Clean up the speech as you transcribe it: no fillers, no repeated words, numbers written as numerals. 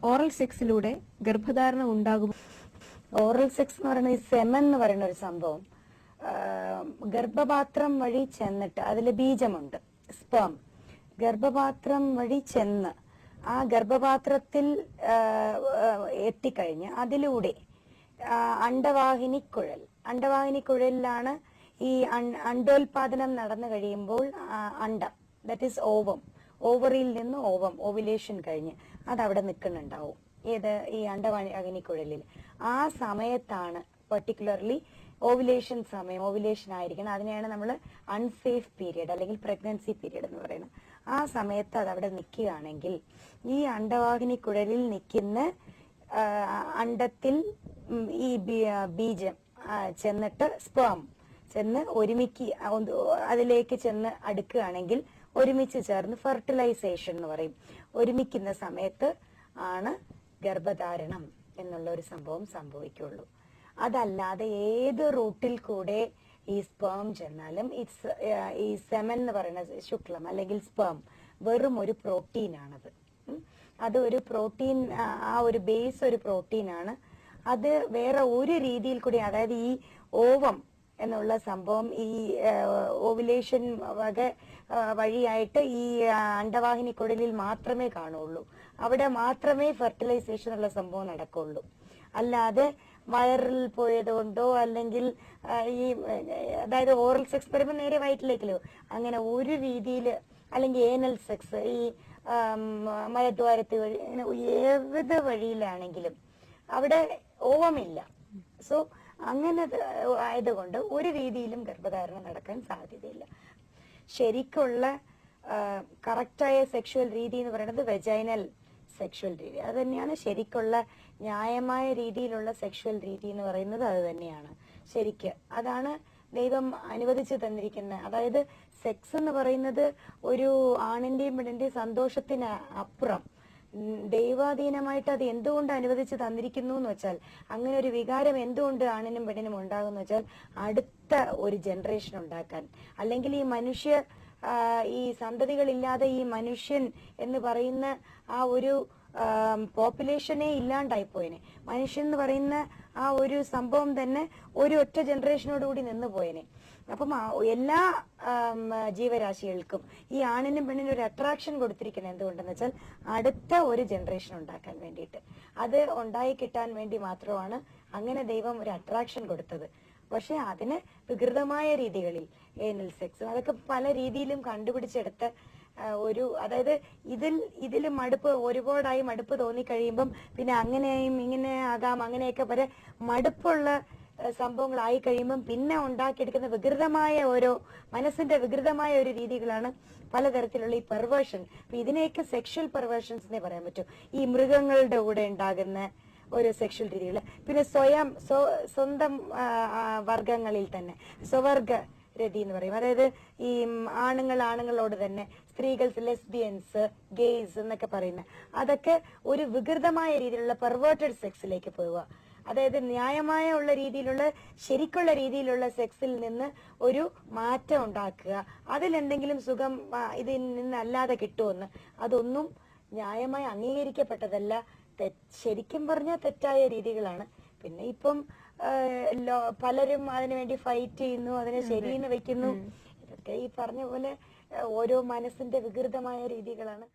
Oral സെക്സിലൂടെ ഗർഭധാരണം ഉണ്ടാകും. Oral sex എന്ന് പറയുന്നത് ഈ സെമൻ എന്ന് പറയുന്ന ഒരു സംഭവം ഗർഭപാത്രം വഴി ചെന്നിട്ട് അതിൽ ബീജമുണ്ട്, സ്പേം. ഗർഭപാത്രം വഴി ചെന്ന് ആ ഗർഭപാത്രത്തിൽ എത്തിക്കഴിഞ്ഞ് അതിലൂടെ അണ്ടവാഹിനിക്കുഴലിലാണ് ഈ അണ്ടോൽപാദനം നടന്നു കഴിയുമ്പോൾ അണ്ടം, ദാറ്റ് ഈസ് ഓവം, ഓവറിയിൽ നിന്ന് ഓവുലേഷൻ കഴിഞ്ഞ് അതവിടെ നിൽക്കുന്നുണ്ടാവും. ഈ അണ്ടവാഹിനിക്കുഴലിൽ ആ സമയത്താണ് പെർട്ടിക്കുലർലി ഓവുലേഷൻ സമയം, ഓവുലേഷൻ ആയിരിക്കണം. അതിനെയാണ് നമ്മൾ അൺസേഫ് പീരീഡ് അല്ലെങ്കിൽ പ്രഗ്നൻസി പീരീഡ് എന്ന് പറയുന്നത്. ആ സമയത്ത് അതവിടെ നിൽക്കുകയാണെങ്കിൽ ഈ അണ്ടവാഹിനിക്കുഴലിൽ നിൽക്കുന്ന അണ്ടത്തിൽ ഈ ബീജം ചെന്നിട്ട് സ്പേം ചെന്ന് അതിലേക്ക് ചെന്ന് അടുക്കുകയാണെങ്കിൽ ഒരുമിച്ച് ചേർന്ന് ഫെർട്ടിലൈസേഷൻ എന്ന് പറയും. ഒരുമിക്കുന്ന സമയത്ത് ആണ് ഗർഭധാരണം എന്നുള്ള ഒരു സംഭവം സംഭവിക്കുള്ളൂ. അതല്ലാതെ ഏത് റൂട്ടിൽ കൂടെ ഈ സ്പേം ചെന്നാലും ഈ സെമൻ എന്ന് പറയുന്ന ശുക്ലം അല്ലെങ്കിൽ സ്പേം വെറും ഒരു പ്രോട്ടീനാണത്. അത് ഒരു പ്രോട്ടീൻ, ആ ഒരു ബേസ് ഒരു പ്രോട്ടീനാണ്. അത് വേറെ ഒരു രീതിയിൽ കൂടി, അതായത് ഈ ഓവം എന്നുള്ള സംഭവം ഈ ഓവുലേഷൻ വഴിയായിട്ട് ഈ അണ്ടവാഹിനിക്കുഴലിൽ മാത്രമേ കാണുള്ളൂ. അവിടെ മാത്രമേ ഫെർട്ടിലൈസേഷൻ ഉള്ള സംഭവം നടക്കുള്ളൂ. അല്ലാതെ വയറിൽ പോയതുകൊണ്ടോ അല്ലെങ്കിൽ ഈ അതായത് ഓറൽ സെക്സ് പറയുമ്പോൾ നേരെ വയറ്റിലേക്കല്ലോ, അങ്ങനെ ഒരു രീതിയിൽ, അല്ലെങ്കിൽ ഏനൽ സെക്സ് ഈ മലദ്വാരത്തിൽ വഴി, അങ്ങനെ ഏത് വഴിയിലാണെങ്കിലും അവിടെ ഓവമില്ല. സോ അങ്ങനെ ആയതുകൊണ്ട് ഒരു രീതിയിലും ഗർഭധാരണം നടക്കാൻ സാധ്യതയില്ല. ശരിക്കുള്ള കറക്റ്റായ സെക്ഷുവൽ രീതി എന്ന് പറയുന്നത് വെജൈനൽ സെക്ഷുവൽ രീതി. അത് തന്നെയാണ് ശരിക്കുള്ള ന്യായമായ രീതിയിലുള്ള സെക്ഷുവൽ രീതി എന്ന് പറയുന്നത്. അത് തന്നെയാണ് ശരിക്ക്. അതാണ് ദൈവം അനുവദിച്ചു തന്നിരിക്കുന്നത്. അതായത് സെക്സ് എന്ന് പറയുന്നത് ഒരു ആണിന്റെയും പെണ്ണിന്റെയും സന്തോഷത്തിന് അപ്പുറം ദൈവാധീനമായിട്ട് അത് എന്തുകൊണ്ട് അനുവദിച്ച് തന്നിരിക്കുന്നു എന്ന് വെച്ചാൽ, അങ്ങനെ ഒരു വികാരം എന്തുകൊണ്ട് ആണിനും പെണ്ണിനും ഉണ്ടാകുന്ന വെച്ചാൽ അടുത്ത ഒരു ജനറേഷൻ ഉണ്ടാക്കാൻ, അല്ലെങ്കിൽ ഈ ഈ സന്തതികളില്ലാതെ ഈ മനുഷ്യൻ എന്ന് പറയുന്ന ആ ഒരു പോപ്പുലേഷനെ ഇല്ലാണ്ടായിപ്പോയനെ. മനുഷ്യൻ എന്ന് പറയുന്ന ആ ഒരു സംഭവം തന്നെ ഒരു ഒറ്റ ജനറേഷനോടുകൂടി നിന്ന് പോയനെ. അപ്പം എല്ലാ ജീവരാശികൾക്കും ഈ ആണിനും പെണ്ണിനും ഒരു അട്രാക്ഷൻ കൊടുത്തിരിക്കുന്നത് എന്തുകൊണ്ടെന്ന് വെച്ചാൽ അടുത്ത ഒരു ജനറേഷൻ ഉണ്ടാക്കാൻ വേണ്ടിയിട്ട്. അത് ഉണ്ടായി കിട്ടാൻ വേണ്ടി മാത്രമാണ് അങ്ങനെ ദൈവം ഒരു അട്രാക്ഷൻ കൊടുത്തത്. പക്ഷെ അതിന് വികൃതമായ രീതികളിൽ ഏനൽ സെക്സ് അതൊക്കെ പല രീതിയിലും കണ്ടുപിടിച്ചെടുത്ത അതായത് ഇതിൽ ഒരുപാടായി മടുപ്പ് തോന്നിക്കഴിയുമ്പം പിന്നെ അങ്ങനെയും ഇങ്ങനെ ആകാം, അങ്ങനെയൊക്കെ വരെ മടുപ്പുള്ള സംഭവങ്ങളായി കഴിയുമ്പം പിന്നെ ഉണ്ടാക്കിയെടുക്കുന്ന വികൃതമായ മനസ്സിന്റെ വികൃതമായ ഒരു രീതികളാണ് പലതരത്തിലുള്ള ഈ പെർവേർഷൻ. ഇതിനെയൊക്കെ സെക്ഷൽ പെർവേർഷൻസ് എന്നേ പറയാൻ പറ്റൂ. ഈ മൃഗങ്ങളുടെ കൂടെ ഉണ്ടാകുന്ന ഒരു സെക്ഷൽ രീതികൾ, പിന്നെ സ്വന്തം വർഗങ്ങളിൽ തന്നെ സ്വവർഗ രതി എന്ന് പറയും. അതായത് ഈ ആണുങ്ങളോട് തന്നെ സ്ത്രീകൾ, ലെസ്ബിയൻസ്, ഗെയ്സ് എന്നൊക്കെ പറയുന്നത്, അതൊക്കെ ഒരു വികൃതമായ രീതിയിലുള്ള പെർവേർട്ടഡ് സെക്സിലേക്ക് പോവുക. അതായത് ന്യായമായ രീതിയിലുള്ള ശരിക്കുള്ള രീതിയിലുള്ള സെക്സിൽ നിന്ന് ഒരു മാറ്റം ഉണ്ടാക്കുക, അതിലെന്തെങ്കിലും സുഖം ഇതിൽ നിന്ന് അല്ലാതെ കിട്ടുമെന്ന്, അതൊന്നും ന്യായമായി അംഗീകരിക്കപ്പെട്ടതല്ല. ശരിക്കും പറഞ്ഞാൽ തെറ്റായ രീതികളാണ്. പിന്നെ ഇപ്പം പലരും അതിനുവേണ്ടി ഫൈറ്റ് ചെയ്യുന്നു, അതിനെ ശരിയെന്ന് വെക്കുന്നു. ഇതൊക്കെ ഈ പറഞ്ഞ പോലെ ഓരോ മനസ്സിന്റെ വികൃതമായ രീതികളാണ്.